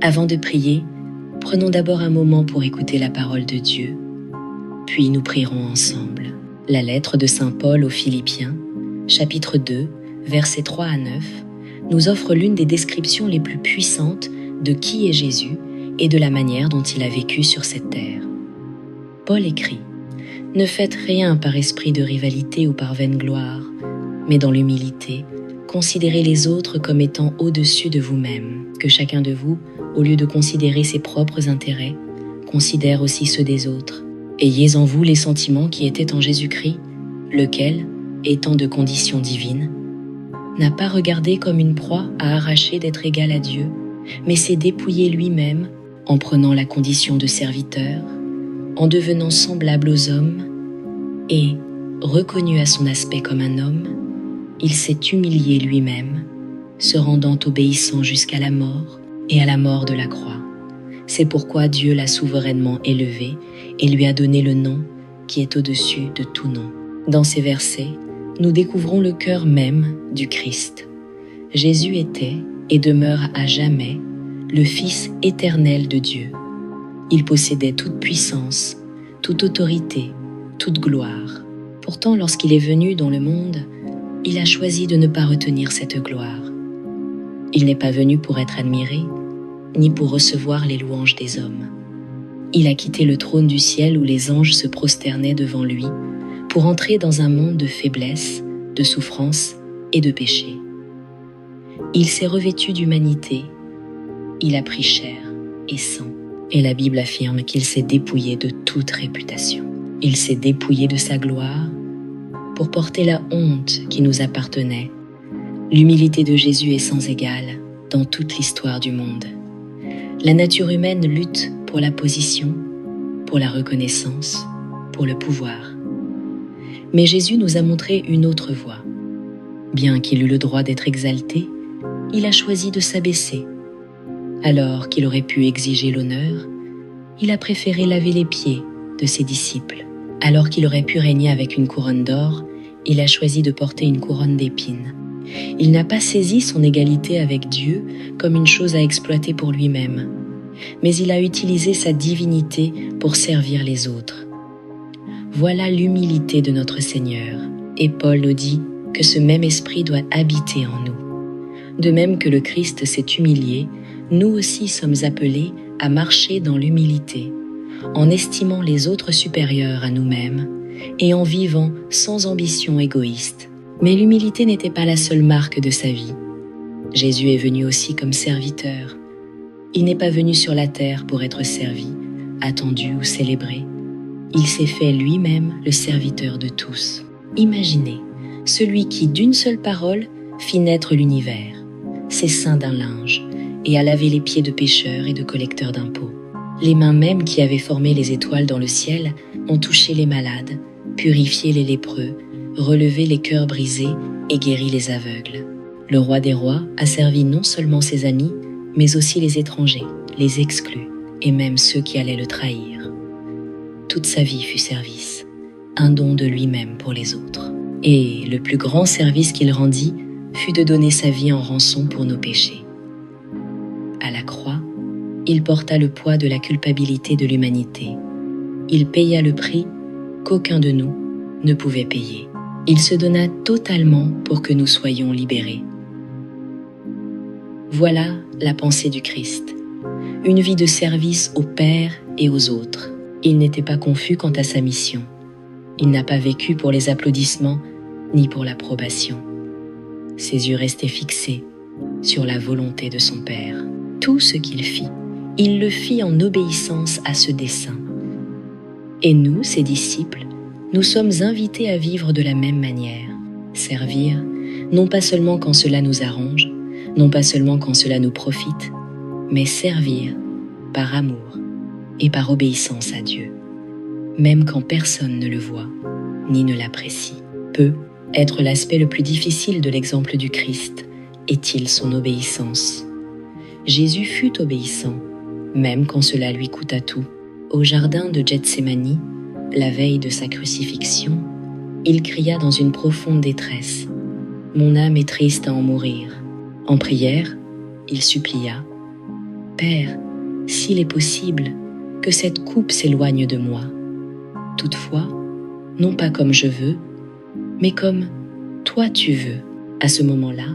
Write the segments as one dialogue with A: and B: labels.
A: Avant de prier, prenons d'abord un moment pour écouter la parole de Dieu, puis nous prierons ensemble. La lettre de Saint Paul aux Philippiens, chapitre 2, versets 3 à 9, nous offre l'une des descriptions les plus puissantes de qui est Jésus et de la manière dont il a vécu sur cette terre. Paul écrit « Ne faites rien par esprit de rivalité ou par vaine gloire, mais dans l'humilité, considérez les autres comme étant au-dessus de vous-même, que chacun de vous, au lieu de considérer ses propres intérêts, considère aussi ceux des autres. Ayez en vous les sentiments qui étaient en Jésus-Christ, lequel, étant de condition divine, n'a pas regardé comme une proie à arracher d'être égal à Dieu, mais s'est dépouillé lui-même en prenant la condition de serviteur, en devenant semblable aux hommes, et, reconnu à son aspect comme un homme, il s'est humilié lui-même, se rendant obéissant jusqu'à la mort et à la mort de la croix. C'est pourquoi Dieu l'a souverainement élevé et lui a donné le nom qui est au-dessus de tout nom. Dans ces versets, nous découvrons le cœur même du Christ. Jésus était et demeure à jamais le Fils éternel de Dieu. Il possédait toute puissance, toute autorité, toute gloire. Pourtant, lorsqu'il est venu dans le monde, il a choisi de ne pas retenir cette gloire. Il n'est pas venu pour être admiré, ni pour recevoir les louanges des hommes. Il a quitté le trône du ciel où les anges se prosternaient devant lui pour entrer dans un monde de faiblesse, de souffrance et de péché. Il s'est revêtu d'humanité, il a pris chair et sang, et la Bible affirme qu'il s'est dépouillé de toute réputation. Il s'est dépouillé de sa gloire pour porter la honte qui nous appartenait. L'humilité de Jésus est sans égale dans toute l'histoire du monde. La nature humaine lutte pour la position, pour la reconnaissance, pour le pouvoir. Mais Jésus nous a montré une autre voie. Bien qu'il eût le droit d'être exalté, il a choisi de s'abaisser. Alors qu'il aurait pu exiger l'honneur, il a préféré laver les pieds de ses disciples. Alors qu'il aurait pu régner avec une couronne d'or, il a choisi de porter une couronne d'épines. Il n'a pas saisi son égalité avec Dieu comme une chose à exploiter pour lui-même, mais il a utilisé sa divinité pour servir les autres. Voilà l'humilité de notre Seigneur, et Paul nous dit que ce même esprit doit habiter en nous. De même que le Christ s'est humilié, nous aussi sommes appelés à marcher dans l'humilité, en estimant les autres supérieurs à nous-mêmes et en vivant sans ambition égoïste. Mais l'humilité n'était pas la seule marque de sa vie. Jésus est venu aussi comme serviteur. Il n'est pas venu sur la terre pour être servi, attendu ou célébré. Il s'est fait lui-même le serviteur de tous. Imaginez, celui qui d'une seule parole fit naître l'univers, s'est ceint d'un linge et a lavé les pieds de pécheurs et de collecteurs d'impôts. Les mains mêmes qui avaient formé les étoiles dans le ciel ont touché les malades, purifié les lépreux, relevé les cœurs brisés et guéri les aveugles. Le roi des rois a servi non seulement ses amis, mais aussi les étrangers, les exclus, et même ceux qui allaient le trahir. Toute sa vie fut service, un don de lui-même pour les autres. Et le plus grand service qu'il rendit fut de donner sa vie en rançon pour nos péchés. À la croix, il porta le poids de la culpabilité de l'humanité. Il paya le prix qu'aucun de nous ne pouvait payer. Il se donna totalement pour que nous soyons libérés. Voilà la pensée du Christ. Une vie de service au Père et aux autres. Il n'était pas confus quant à sa mission. Il n'a pas vécu pour les applaudissements ni pour l'approbation. Ses yeux restaient fixés sur la volonté de son Père. Tout ce qu'il fit, il le fit en obéissance à ce dessein. Et nous, ses disciples, nous sommes invités à vivre de la même manière. Servir, non pas seulement quand cela nous arrange, non pas seulement quand cela nous profite, mais servir par amour et par obéissance à Dieu, même quand personne ne le voit ni ne l'apprécie. Peut être l'aspect le plus difficile de l'exemple du Christ, est-il son obéissance. Jésus fut obéissant, même quand cela lui coûta tout. Au jardin de Gethsémani, la veille de sa crucifixion, il cria dans une profonde détresse « Mon âme est triste à en mourir ». En prière, il supplia Père, s'il est possible, que cette coupe s'éloigne de moi. Toutefois, non pas comme je veux, mais comme toi tu veux. » À ce moment-là,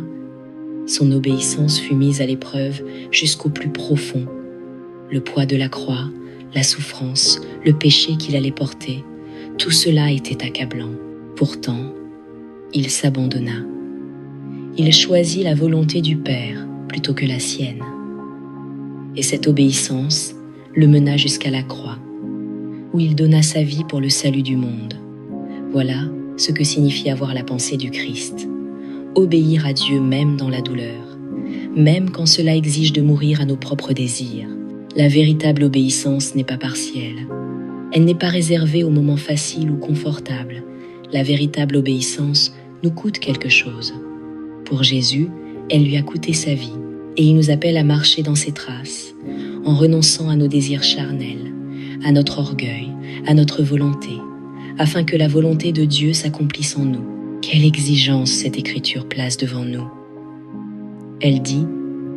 A: son obéissance fut mise à l'épreuve jusqu'au plus profond. Le poids de la croix, la souffrance, le péché qu'il allait porter, tout cela était accablant. Pourtant, il s'abandonna. Il choisit la volonté du Père plutôt que la sienne. Et cette obéissance le mena jusqu'à la croix, où il donna sa vie pour le salut du monde. Voilà ce que signifie avoir la pensée du Christ. Obéir à Dieu même dans la douleur, même quand cela exige de mourir à nos propres désirs. La véritable obéissance n'est pas partielle. Elle n'est pas réservée aux moments faciles ou confortables. La véritable obéissance nous coûte quelque chose. Pour Jésus, elle lui a coûté sa vie, et il nous appelle à marcher dans ses traces, en renonçant à nos désirs charnels, à notre orgueil, à notre volonté, afin que la volonté de Dieu s'accomplisse en nous. Quelle exigence cette écriture place devant nous. Elle dit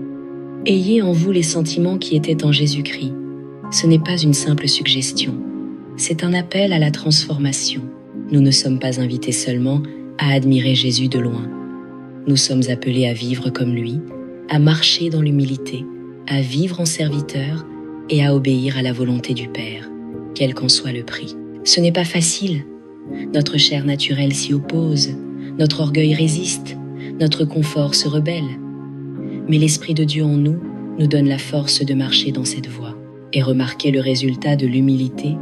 A: « Ayez en vous les sentiments qui étaient en Jésus-Christ. » Ce n'est pas une simple suggestion, c'est un appel à la transformation. Nous ne sommes pas invités seulement à admirer Jésus de loin. Nous sommes appelés à vivre comme lui, à marcher dans l'humilité, à vivre en serviteur et à obéir à la volonté du Père, quel qu'en soit le prix. Ce n'est pas facile. Notre chair naturelle s'y oppose, notre orgueil résiste, notre confort se rebelle. Mais l'Esprit de Dieu en nous nous donne la force de marcher dans cette voie et remarquer le résultat de l'humilité,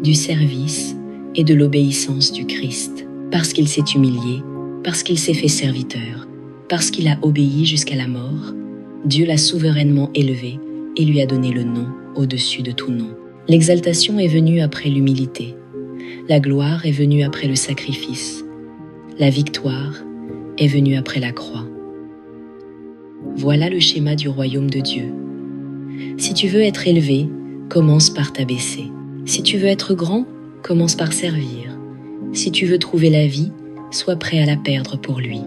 A: du service et de l'obéissance du Christ. Parce qu'il s'est humilié, parce qu'il s'est fait serviteur, parce qu'il a obéi jusqu'à la mort, Dieu l'a souverainement élevé et lui a donné le nom au-dessus de tout nom. L'exaltation est venue après l'humilité. La gloire est venue après le sacrifice. La victoire est venue après la croix. Voilà le schéma du royaume de Dieu. Si tu veux être élevé, commence par t'abaisser. Si tu veux être grand, commence par servir. Si tu veux trouver la vie, sois prêt à la perdre pour lui.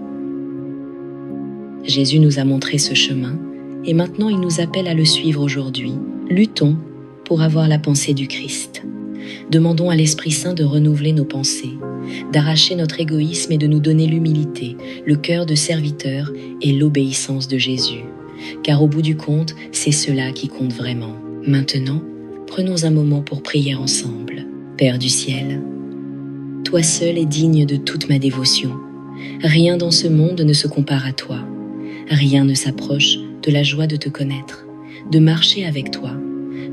A: Jésus nous a montré ce chemin et maintenant il nous appelle à le suivre aujourd'hui. Luttons pour avoir la pensée du Christ. Demandons à l'Esprit Saint de renouveler nos pensées, d'arracher notre égoïsme et de nous donner l'humilité, le cœur de serviteur et l'obéissance de Jésus. Car au bout du compte, c'est cela qui compte vraiment. Maintenant, prenons un moment pour prier ensemble. Père du ciel, toi seul es digne de toute ma dévotion. Rien dans ce monde ne se compare à toi. Rien ne s'approche de la joie de te connaître, de marcher avec toi,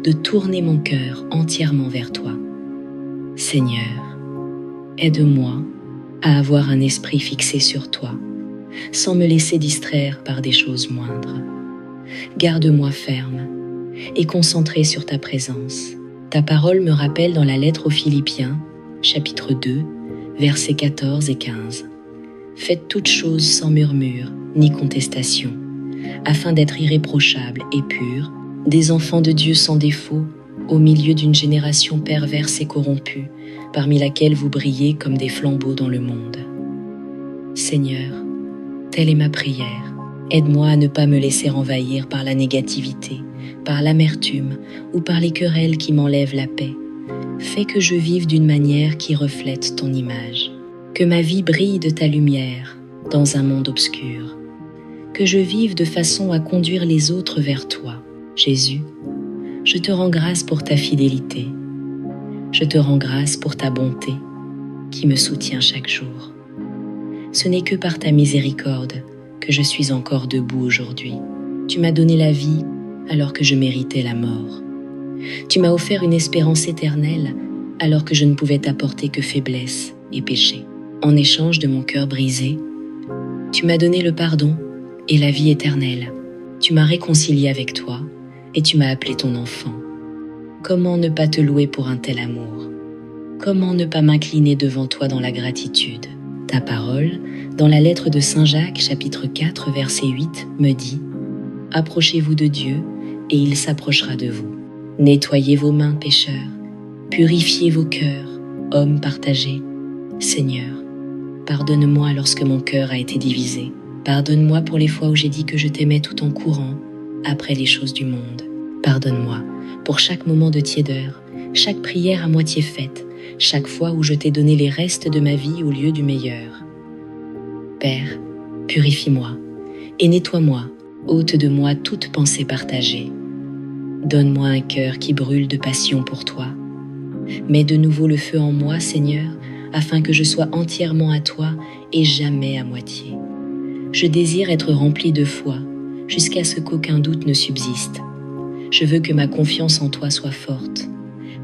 A: de tourner mon cœur entièrement vers toi. Seigneur, aide-moi à avoir un esprit fixé sur toi, sans me laisser distraire par des choses moindres. Garde-moi ferme et concentré sur ta présence. Ta parole me rappelle dans la lettre aux Philippiens, chapitre 2, versets 14 et 15. Faites toutes choses sans murmure ni contestation, afin d'être irréprochables et purs, des enfants de Dieu sans défaut, au milieu d'une génération perverse et corrompue, parmi laquelle vous brillez comme des flambeaux dans le monde. Seigneur, telle est ma prière. Aide-moi à ne pas me laisser envahir par la négativité, par l'amertume ou par les querelles qui m'enlèvent la paix. Fais que je vive d'une manière qui reflète ton image. Que ma vie brille de ta lumière dans un monde obscur. Que je vive de façon à conduire les autres vers toi. Jésus, je te rends grâce pour ta fidélité. Je te rends grâce pour ta bonté qui me soutient chaque jour. Ce n'est que par ta miséricorde que je suis encore debout aujourd'hui. Tu m'as donné la vie alors que je méritais la mort. Tu m'as offert une espérance éternelle alors que je ne pouvais t'apporter que faiblesse et péché. En échange de mon cœur brisé, tu m'as donné le pardon et la vie éternelle. Tu m'as réconcilié avec toi et tu m'as appelé ton enfant. Comment ne pas te louer pour un tel amour? Comment ne pas m'incliner devant toi dans la gratitude? Ta parole, dans la lettre de Saint Jacques, chapitre 4, verset 8, me dit « Approchez-vous de Dieu, et il s'approchera de vous. Nettoyez vos mains, pécheurs, purifiez vos cœurs, hommes partagés. Seigneur, pardonne-moi lorsque mon cœur a été divisé. Pardonne-moi pour les fois où j'ai dit que je t'aimais tout en courant après les choses du monde. Pardonne-moi pour chaque moment de tiédeur, chaque prière à moitié faite, chaque fois où je t'ai donné les restes de ma vie au lieu du meilleur. Père, purifie-moi et nettoie-moi, ôte de moi toute pensée partagée. Donne-moi un cœur qui brûle de passion pour toi. Mets de nouveau le feu en moi, Seigneur, afin que je sois entièrement à toi et jamais à moitié. Je désire être rempli de foi, jusqu'à ce qu'aucun doute ne subsiste. Je veux que ma confiance en toi soit forte,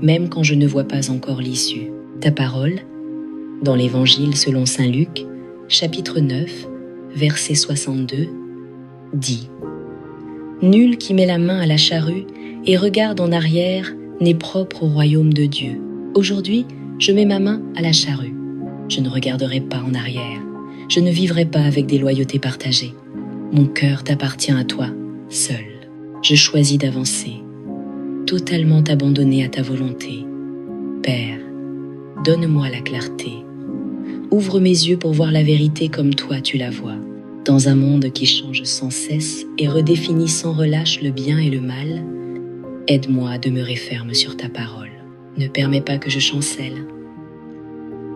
A: même quand je ne vois pas encore l'issue. Ta parole, dans l'Évangile selon saint Luc, chapitre 9, verset 62, dit « Nul qui met la main à la charrue et regarde en arrière n'est propre au royaume de Dieu. Aujourd'hui, je mets ma main à la charrue. Je ne regarderai pas en arrière. Je ne vivrai pas avec des loyautés partagées. Mon cœur t'appartient à toi, seul. Je choisis d'avancer, totalement abandonné à ta volonté. Père, donne-moi la clarté. Ouvre mes yeux pour voir la vérité comme toi tu la vois. Dans un monde qui change sans cesse et redéfinit sans relâche le bien et le mal, aide-moi à demeurer ferme sur ta parole. Ne permets pas que je chancelle.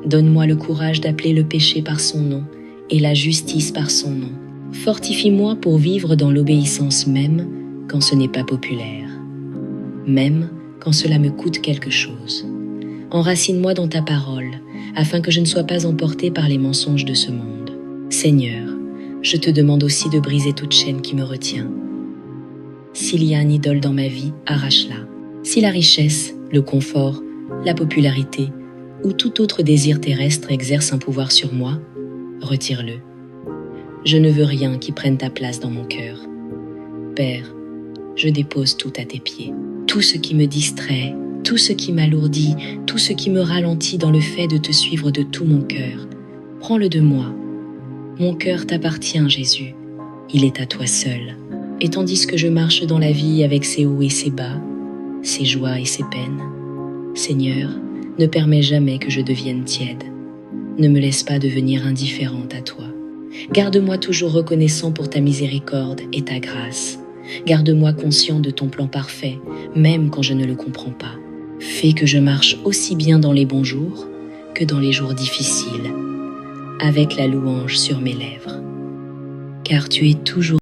A: Donne-moi le courage d'appeler le péché par son nom et la justice par son nom. Fortifie-moi pour vivre dans l'obéissance même quand ce n'est pas populaire, même quand cela me coûte quelque chose. Enracine-moi dans ta parole, afin que je ne sois pas emporté par les mensonges de ce monde. Seigneur, je te demande aussi de briser toute chaîne qui me retient. S'il y a un idole dans ma vie, arrache-la. Si la richesse, le confort, la popularité ou tout autre désir terrestre exerce un pouvoir sur moi, retire-le. Je ne veux rien qui prenne ta place dans mon cœur. Père, je dépose tout à tes pieds. Tout ce qui me distrait, tout ce qui m'alourdit, tout ce qui me ralentit dans le fait de te suivre de tout mon cœur, prends-le de moi. Mon cœur t'appartient, Jésus. Il est à toi seul. Et tandis que je marche dans la vie avec ses hauts et ses bas, ses joies et ses peines, Seigneur, ne permets jamais que je devienne tiède. Ne me laisse pas devenir indifférente à toi. Garde-moi toujours reconnaissant pour ta miséricorde et ta grâce. Garde-moi conscient de ton plan parfait, même quand je ne le comprends pas. Fais que je marche aussi bien dans les bons jours que dans les jours difficiles, avec la louange sur mes lèvres. Car tu es toujours